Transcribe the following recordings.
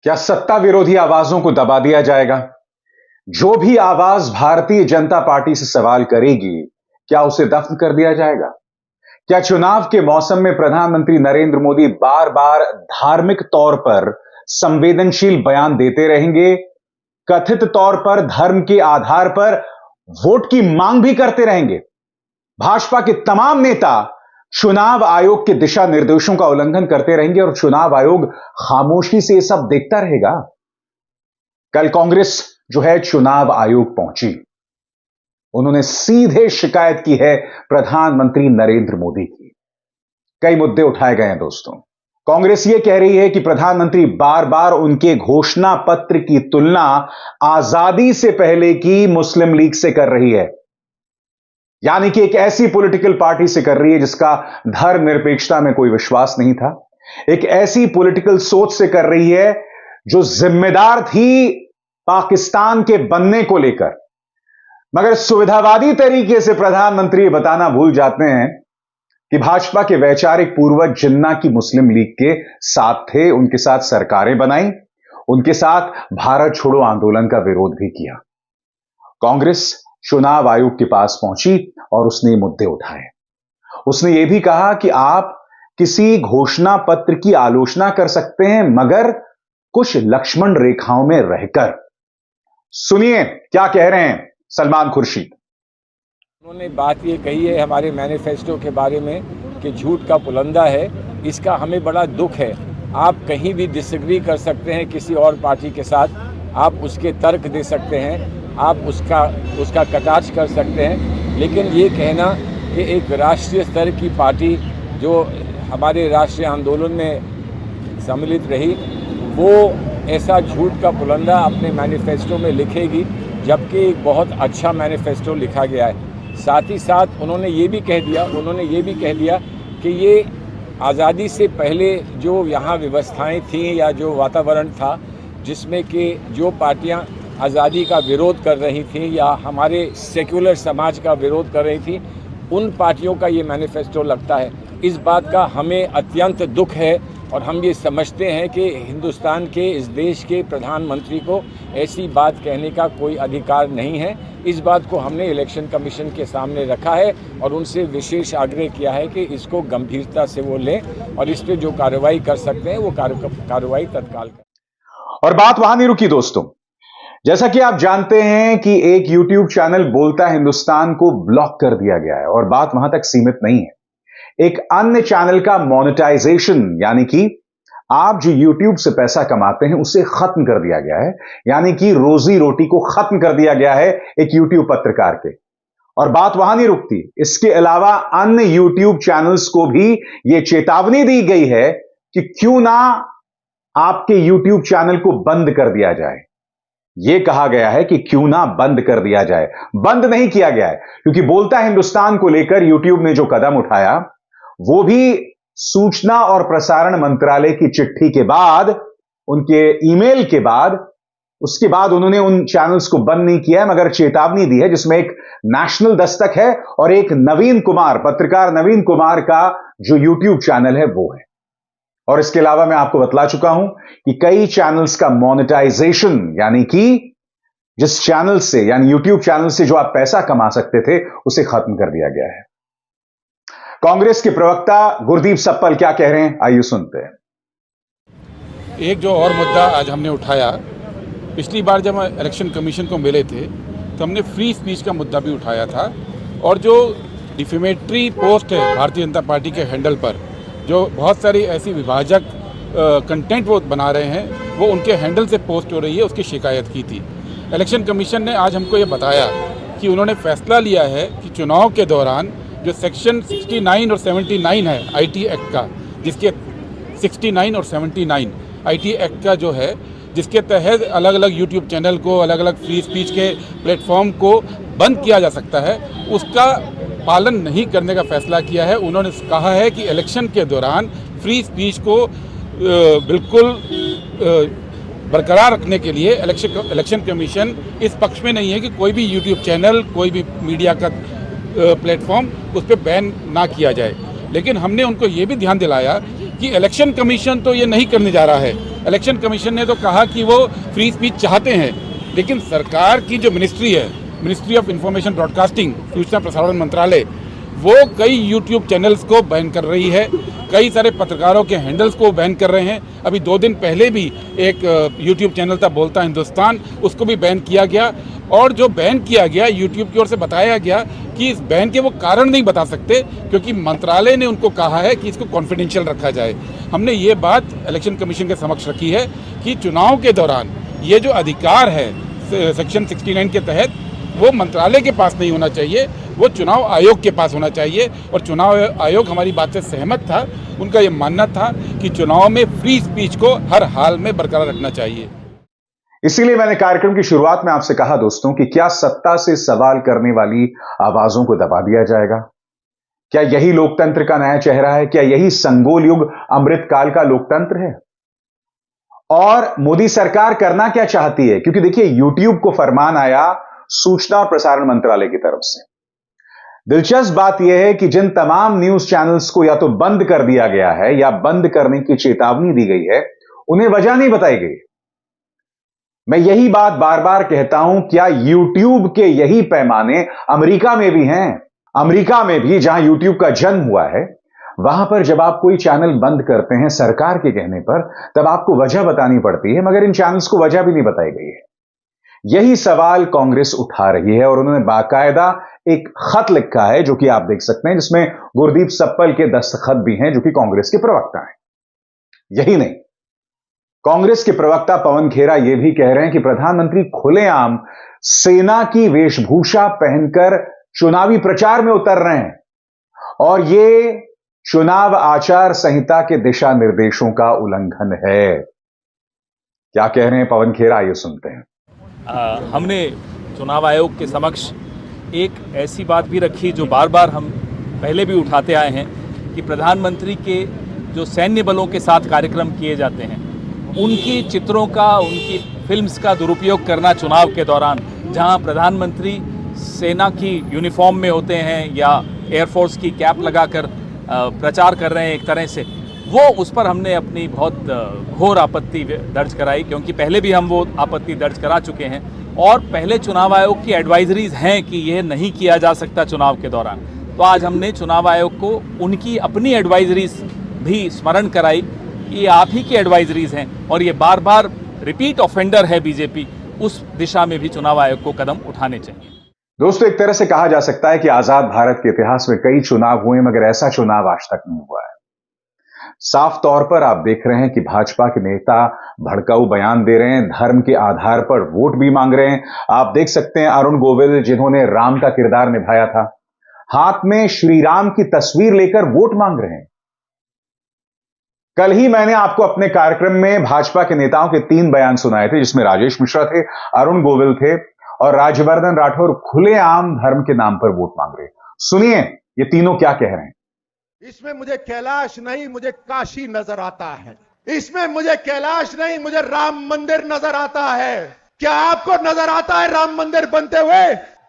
क्या सत्ता विरोधी आवाजों को दबा दिया जाएगा? जो भी आवाज भारतीय जनता पार्टी से सवाल करेगी, क्या उसे दफन कर दिया जाएगा? क्या चुनाव के मौसम में प्रधानमंत्री नरेंद्र मोदी बार बार धार्मिक तौर पर संवेदनशील बयान देते रहेंगे, कथित तौर पर धर्म के आधार पर वोट की मांग भी करते रहेंगे? भाजपा के तमाम नेता चुनाव आयोग के दिशा निर्देशों का उल्लंघन करते रहेंगे और चुनाव आयोग खामोशी से यह सब देखता रहेगा। कल कांग्रेस जो है चुनाव आयोग पहुंची, उन्होंने सीधे शिकायत की है प्रधानमंत्री नरेंद्र मोदी की। कई मुद्दे उठाए गए हैं दोस्तों। कांग्रेस यह कह रही है कि प्रधानमंत्री बार बार उनके घोषणा पत्र की तुलना आजादी से पहले की मुस्लिम लीग से कर रही है, यानी कि एक ऐसी पॉलिटिकल पार्टी से कर रही है जिसका धर्मनिरपेक्षता में कोई विश्वास नहीं था, एक ऐसी पॉलिटिकल सोच से कर रही है जो जिम्मेदार थी पाकिस्तान के बनने को लेकर। मगर सुविधावादी तरीके से प्रधानमंत्री बताना भूल जाते हैं कि भाजपा के वैचारिक पूर्वज जिन्ना की मुस्लिम लीग के साथ थे, उनके साथ सरकारें बनाई, उनके साथ भारत छोड़ो आंदोलन का विरोध भी किया। कांग्रेस चुनाव आयोग के पास पहुंची और उसने मुद्दे उठाए। उसने यह भी कहा कि आप किसी घोषणा पत्र की आलोचना कर सकते हैं, मगर कुछ लक्ष्मण रेखाओं में रहकर। सुनिए क्या कह रहे हैं सलमान खुर्शीद। उन्होंने बात ये कही है हमारे मैनिफेस्टो के बारे में कि झूठ का पुलंदा है। इसका हमें बड़ा दुख है। आप कहीं भी डिसएग्री कर सकते हैं किसी और पार्टी के साथ, आप उसके तर्क दे सकते हैं, आप उसका कटाक्ष कर सकते हैं, लेकिन ये कहना कि एक राष्ट्रीय स्तर की पार्टी जो हमारे राष्ट्रीय आंदोलन में सम्मिलित रही, वो ऐसा झूठ का पुलंदा अपने मैनिफेस्टो में लिखेगी, जबकि एक बहुत अच्छा मैनिफेस्टो लिखा गया है। साथ ही साथ उन्होंने ये भी कह दिया कि ये आज़ादी से पहले जो यहाँ व्यवस्थाएं थीं या जो वातावरण था, जिसमें कि जो पार्टियाँ आज़ादी का विरोध कर रही थी या हमारे सेक्युलर समाज का विरोध कर रही थी, उन पार्टियों का ये मैनिफेस्टो लगता है। इस बात का हमें अत्यंत दुख है और हम ये समझते हैं कि हिंदुस्तान के इस देश के प्रधानमंत्री को ऐसी बात कहने का कोई अधिकार नहीं है। इस बात को हमने इलेक्शन कमीशन के सामने रखा है और उनसे विशेष आग्रह किया है कि इसको गंभीरता से वो लें और इस पर जो कार्रवाई कर सकते हैं वो कार्रवाई तत्काल करें। और बात वहां नहीं रुकी दोस्तों। जैसा कि आप जानते हैं कि एक YouTube चैनल बोलता हिंदुस्तान को ब्लॉक कर दिया गया है और बात वहां तक सीमित नहीं है। एक अन्य चैनल का मोनेटाइजेशन, यानी कि आप जो YouTube से पैसा कमाते हैं उसे खत्म कर दिया गया है, यानी कि रोजी रोटी को खत्म कर दिया गया है एक YouTube पत्रकार के। और बात वहां नहीं रुकती, इसके अलावा अन्य YouTube चैनल्स को भी यह चेतावनी दी गई है कि क्यों ना आपके YouTube चैनल को बंद कर दिया जाए। यह कहा गया है कि क्यों ना बंद कर दिया जाए। बंद नहीं किया गया है, क्योंकि बोलता हिंदुस्तान को लेकर YouTube ने जो कदम उठाया वो भी सूचना और प्रसारण मंत्रालय की चिट्ठी के बाद, उनके ईमेल के बाद, उसके बाद उन्होंने उन चैनल्स को बंद नहीं किया है, मगर चेतावनी दी है, जिसमें एक नेशनल दस्तक है और एक नवीन कुमार, पत्रकार नवीन कुमार का जो YouTube चैनल है वो है। और इसके अलावा मैं आपको बतला चुका हूं कि कई चैनल्स का मोनेटाइजेशन, यानी कि जिस चैनल से, यानी YouTube चैनल से जो आप पैसा कमा सकते थे, उसे खत्म कर दिया गया है। कांग्रेस के प्रवक्ता गुरदीप सप्पल क्या कह रहे हैं, आइए सुनते हैं। एक जो और मुद्दा आज हमने उठाया, पिछली बार जब हम इलेक्शन कमीशन को मिले थे तो हमने फ्री स्पीच का मुद्दा भी उठाया था, और जो डिफेमेटरी पोस्ट है भारतीय जनता पार्टी के हैंडल पर, जो बहुत सारी ऐसी विभाजक कंटेंट वो बना रहे हैं, वो उनके हैंडल से पोस्ट हो रही है, उसकी शिकायत की थी। इलेक्शन कमीशन ने आज हमको ये बताया कि उन्होंने फैसला लिया है कि चुनाव के दौरान जो सेक्शन 69 और 79 है IT एक्ट का, जिसके 69 और 79 IT एक्ट का जो है, जिसके तहत अलग अलग YouTube चैनल को, अलग अलग फ्री स्पीच के प्लेटफॉर्म को बंद किया जा सकता है, उसका पालन नहीं करने का फैसला किया है। उन्होंने कहा है कि इलेक्शन के दौरान फ्री स्पीच को बिल्कुल बरकरार रखने के लिए इलेक्शन कमीशन इस पक्ष में नहीं है कि कोई भी YouTube चैनल, कोई भी मीडिया का प्लेटफॉर्म उस पर बैन ना किया जाए। लेकिन हमने उनको ये भी ध्यान दिलाया कि इलेक्शन कमीशन तो ये नहीं करने जा रहा है। इलेक्शन कमीशन ने तो कहा कि वो फ्री स्पीच चाहते हैं, लेकिन सरकार की जो मिनिस्ट्री है, मिनिस्ट्री ऑफ इंफॉर्मेशन ब्रॉडकास्टिंग, सूचना प्रसारण मंत्रालय, वो कई यूट्यूब चैनल्स को बैन कर रही है, कई सारे पत्रकारों के हैंडल्स को बैन कर रहे हैं। अभी 2 दिन पहले भी एक यूट्यूब चैनल था बोलता हिंदुस्तान, उसको भी बैन किया गया। और जो बैन किया गया, यूट्यूब की ओर से बताया गया कि इस बैन के वो कारण नहीं बता सकते, क्योंकि मंत्रालय ने उनको कहा है कि इसको कॉन्फिडेंशियल रखा जाए। हमने ये बात इलेक्शन कमीशन के समक्ष रखी है कि चुनाव के दौरान ये जो अधिकार है सेक्शन 69 के तहत, वो मंत्रालय के पास नहीं होना चाहिए, वो चुनाव आयोग के पास होना चाहिए। और चुनाव आयोग हमारी बात से सहमत था। उनका ये मानना था कि चुनाव में फ्री स्पीच को हर हाल में बरकरार रखना चाहिए। इसीलिए मैंने कार्यक्रम की शुरुआत में आपसे कहा दोस्तों कि क्या सत्ता से सवाल करने वाली आवाजों को दबा दिया जाएगा? क्या यही लोकतंत्र का नया चेहरा है? क्या यही संगोल युग अमृतकाल का लोकतंत्र है? और मोदी सरकार करना क्या चाहती है? क्योंकि देखिए, यूट्यूब को फरमान आया सूचना और प्रसारण मंत्रालय की तरफ से। दिलचस्प बात यह है कि जिन तमाम न्यूज चैनल्स को या तो बंद कर दिया गया है या बंद करने की चेतावनी दी गई है, उन्हें वजह नहीं बताई गई। मैं यही बात बार बार कहता हूं, क्या यूट्यूब के यही पैमाने अमेरिका में भी हैं? अमेरिका में भी, जहां यूट्यूब का जन्म हुआ है, वहां पर जब आप कोई चैनल बंद करते हैं सरकार के कहने पर, तब आपको वजह बतानी पड़ती है, मगर इन चैनल्स को वजह भी नहीं बताई गई है। यही सवाल कांग्रेस उठा रही है और उन्होंने बाकायदा एक खत लिखा है, जो कि आप देख सकते हैं, जिसमें गुरदीप सप्पल के दस्तखत भी हैं, जो कि कांग्रेस के प्रवक्ता हैं। यही नहीं, कांग्रेस के प्रवक्ता पवन खेरा यह भी कह रहे हैं कि प्रधानमंत्री खुलेआम सेना की वेशभूषा पहनकर चुनावी प्रचार में उतर रहे हैं और यह चुनाव आचार संहिता के दिशा निर्देशों का उल्लंघन है। क्या कह रहे हैं पवन खेरा, ये सुनते हैं। हमने चुनाव आयोग के समक्ष एक ऐसी बात भी रखी जो बार बार हम पहले भी उठाते आए हैं कि प्रधानमंत्री के जो सैन्य बलों के साथ कार्यक्रम किए जाते हैं, उनकी चित्रों का, उनकी फिल्म्स का दुरुपयोग करना चुनाव के दौरान, जहां प्रधानमंत्री सेना की यूनिफॉर्म में होते हैं या एयरफोर्स की कैप लगाकर प्रचार कर रहे हैं एक तरह से, वो उस पर हमने अपनी बहुत घोर आपत्ति दर्ज कराई, क्योंकि पहले भी हम वो आपत्ति दर्ज करा चुके हैं और पहले चुनाव आयोग की एडवाइजरीज हैं कि यह नहीं किया जा सकता चुनाव के दौरान। तो आज हमने चुनाव आयोग को उनकी अपनी एडवाइजरीज भी स्मरण कराई। ये आप ही की एडवाइजरीज हैं और ये बार बार रिपीट ऑफेंडर है बीजेपी, उस दिशा में भी चुनाव आयोग को कदम उठाने चाहिए। दोस्तों, एक तरह से कहा जा सकता है कि आजाद भारत के इतिहास में कई चुनाव हुए, मगर ऐसा चुनाव आज तक नहीं हुआ है। साफ तौर पर आप देख रहे हैं कि भाजपा के नेता भड़काऊ बयान दे रहे हैं, धर्म के आधार पर वोट भी मांग रहे हैं। आप देख सकते हैं अरुण गोविल, जिन्होंने राम का किरदार निभाया था, हाथ में श्री राम की तस्वीर लेकर वोट मांग रहे हैं। कल ही मैंने आपको अपने कार्यक्रम में भाजपा के नेताओं के 3 बयान सुनाए थे, जिसमें राजेश मिश्रा थे, अरुण गोविल थे और राज्यवर्धन राठौर खुलेआम धर्म के नाम पर वोट मांग रहे। सुनिए ये तीनों क्या कह रहे हैं। इसमें मुझे कैलाश नहीं, मुझे काशी नजर आता है। इसमें मुझे कैलाश नहीं, मुझे राम मंदिर नजर आता है। क्या आपको नजर आता है राम मंदिर बनते हुए?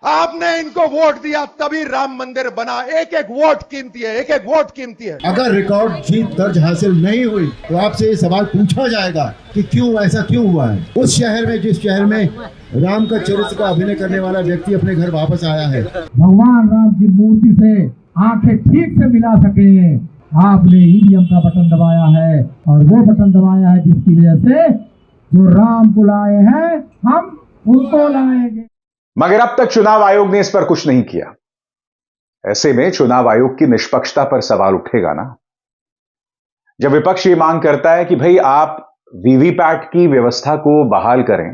आपने इनको वोट दिया तभी राम मंदिर बना। एक एक वोट कीमती है, एक एक वोट कीमती है। अगर रिकॉर्ड जीत दर्ज हासिल नहीं हुई तो आपसे ये सवाल पूछा जाएगा कि क्यों ऐसा क्यों हुआ है। उस शहर में, जिस शहर में राम का चरित्र का अभिनय करने वाला व्यक्ति अपने घर वापस आया है, भगवान राम की मूर्ति से आंखें ठीक से मिला सके, आपने ईवीएम का बटन दबाया है और वो बटन दबाया है जिसकी वजह से जो राम को लाए हैं हम उनको लाएंगे। मगर अब तक चुनाव आयोग ने इस पर कुछ नहीं किया। ऐसे में चुनाव आयोग की निष्पक्षता पर सवाल उठेगा ना। जब विपक्ष ये मांग करता है कि भाई आप वीवीपैट की व्यवस्था को बहाल करें,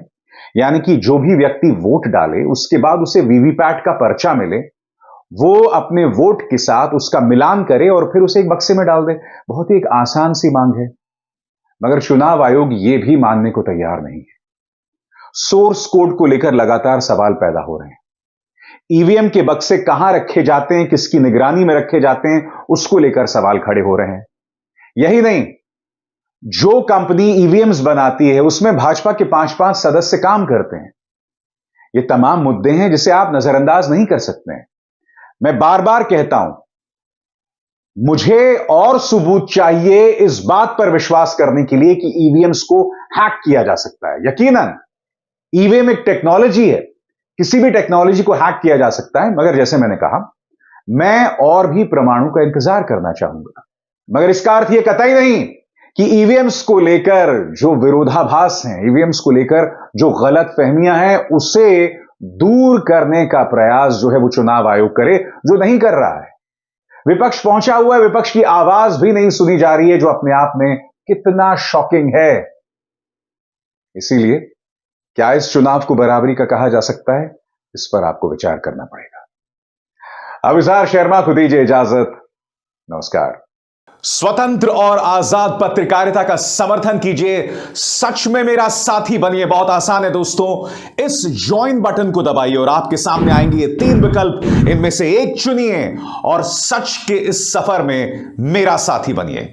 यानी कि जो भी व्यक्ति वोट डाले उसके बाद उसे वीवीपैट का पर्चा मिले, वो अपने वोट के साथ उसका मिलान करे और फिर उसे एक बक्से में डाल दे। बहुत ही एक आसान सी मांग है, मगर चुनाव आयोग यह भी मानने को तैयार नहीं है। सोर्स कोड को लेकर लगातार सवाल पैदा हो रहे हैं। ईवीएम के बक्से कहां रखे जाते हैं, किसकी निगरानी में रखे जाते हैं, उसको लेकर सवाल खड़े हो रहे हैं। यही नहीं, जो कंपनी ईवीएम्स बनाती है उसमें भाजपा के 5-5 सदस्य काम करते हैं। ये तमाम मुद्दे हैं जिसे आप नजरअंदाज नहीं कर सकते हैं। मैं बार बार कहता हूं, मुझे और सबूत चाहिए इस बात पर विश्वास करने के लिए कि ईवीएम्स को हैक किया जा सकता है। यकीनन ईवीएम एक टेक्नोलॉजी है, किसी भी टेक्नोलॉजी को हैक किया जा सकता है, मगर जैसे मैंने कहा, मैं और भी प्रमाणों का इंतजार करना चाहूंगा। मगर इसका अर्थ यह कतई नहीं कि ईवीएम्स को लेकर जो विरोधाभास हैं, ईवीएम्स को लेकर जो गलत फहमियां हैं, उसे दूर करने का प्रयास जो है वो चुनाव आयोग करे, जो नहीं कर रहा है। विपक्ष पहुंचा हुआ है, विपक्ष की आवाज भी नहीं सुनी जा रही है, जो अपने आप में कितना शॉकिंग है। इसीलिए क्या इस चुनाव को बराबरी का कहा जा सकता है, इस पर आपको विचार करना पड़ेगा। अभिसार शर्मा को दीजिए इजाजत। नमस्कार। स्वतंत्र और आजाद पत्रकारिता का समर्थन कीजिए, सच में मेरा साथी बनिए। बहुत आसान है दोस्तों, इस ज्वाइन बटन को दबाइए और आपके सामने आएंगे ये 3 विकल्प, इनमें से एक चुनिए और सच के इस सफर में मेरा साथी बनिए।